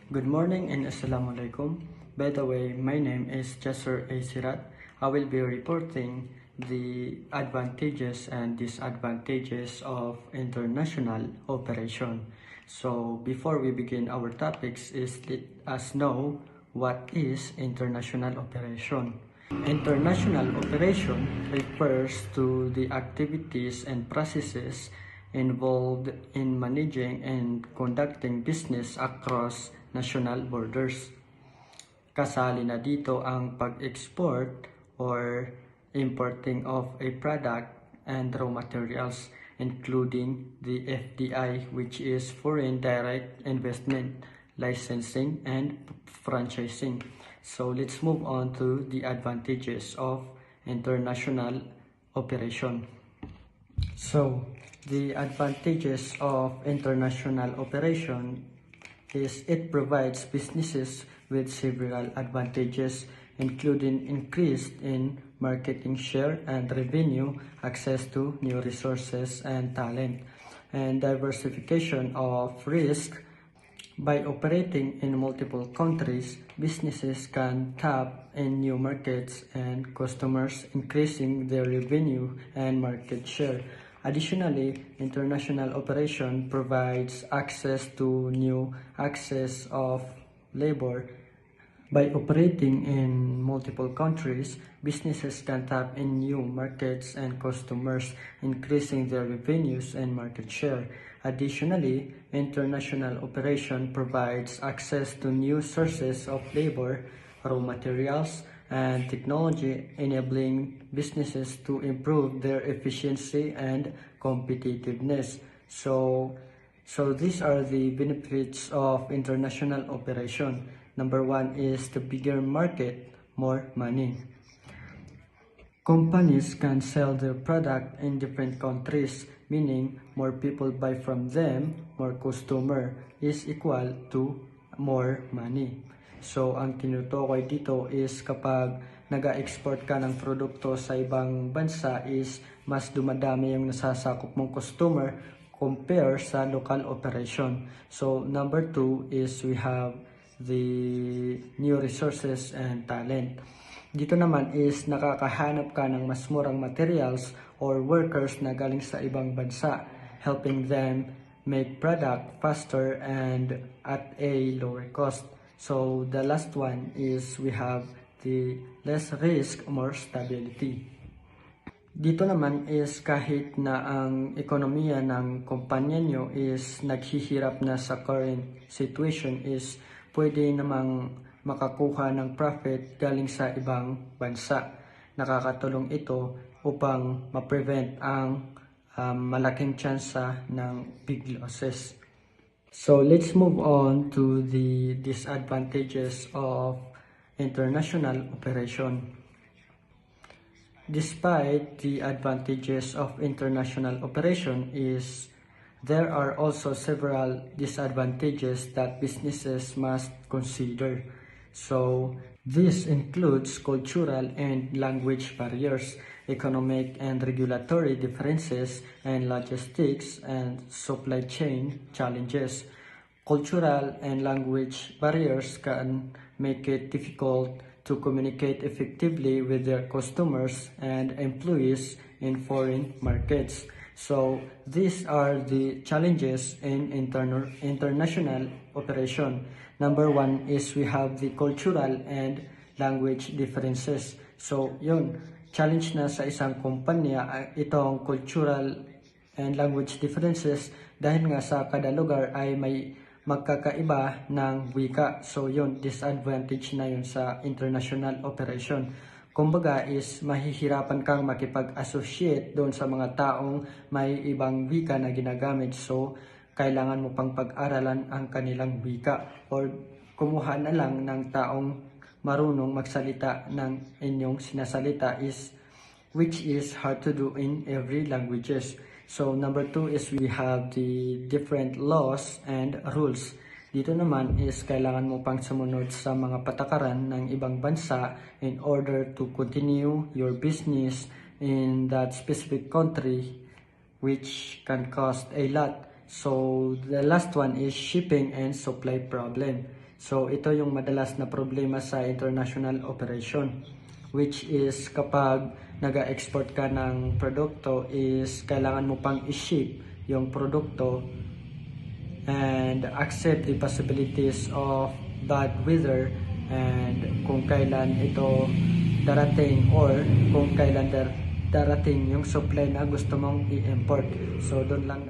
Good morning and Assalamualaikum. By the way, my name is Jasser A. Sirat. I will be reporting the advantages and disadvantages of international operation. So before we begin our topics, let us know what is international operation. International operation refers to the activities and processes involved in managing and conducting business across national borders. Kasali na dito ang pag-export or importing of a product and raw materials, including the FDI, which is Foreign Direct Investment, licensing, and franchising. So let's move on to the advantages of international operation. So the advantages of international operation is it provides businesses with several advantages, including increase in marketing share and revenue, access to new resources and talent, and diversification of risk. By operating in multiple countries, businesses can tap in new markets and customers, increasing their revenue and market share. Additionally, international operation provides access to new access of labor. By operating in multiple countries, businesses can tap in new markets and customers, increasing their revenues and market share. Additionally, international operation provides access to new sources of labor, raw materials, and technology, enabling businesses to improve their efficiency and competitiveness. So these are the benefits of international operation. Number one is the bigger market, more money. Companies can sell their product in different countries, meaning more people buy from them, more customer is equal to more money. So, ang tinutukoy dito is kapag nag-export ka ng produkto sa ibang bansa is mas dumadami yung nasasakop mong customer compare sa local operation. So, number two is we have the new resources and talent. Dito naman is nakakahanap ka ng mas murang materials or workers na galing sa ibang bansa, helping them make product faster and at a lower cost. So the last one is we have the less risk, more stability. Dito naman is kahit na ang ekonomiya ng kumpanya nyo is naghihirap na sa current situation is pwede namang makakuha ng profit galing sa ibang bansa. Nakakatulong ito upang ma-prevent ang malaking tsansa ng big losses. So let's move on to the disadvantages of international operation. Despite the advantages of international operation there are also several disadvantages that businesses must consider. So this includes cultural and language barriers, economic and regulatory differences, and logistics and supply chain challenges. Cultural and language barriers can make it difficult to communicate effectively with their customers and employees in foreign markets. So these are the challenges in international operation. Number one is we have the cultural and language differences. So yun, challenge na sa isang kumpanya itong cultural and language differences dahil nga sa kada lugar ay may magkakaiba ng wika. So yun, disadvantage na yun sa international operation. Kumbaga is mahihirapan kang makipag-associate doon sa mga taong may ibang wika na ginagamit. So kailangan mo pang pag-aralan ang kanilang wika or kumuha na lang ng taong marunong magsalita ng inyong sinasalita which is hard to do in every languages. So number two is we have the different laws and rules. Dito naman is kailangan mo pang sumunod sa mga patakaran ng ibang bansa in order to continue your business in that specific country, which can cost a lot. So the last one is shipping and supply problem. So ito yung madalas na problema sa international operation, which is kapag nag-export ka ng produkto is kailangan mo pang i-ship yung produkto and accept the possibilities of bad weather and kung kailan ito darating or kung kailan darating yung supply na gusto mong i-import. So doon lang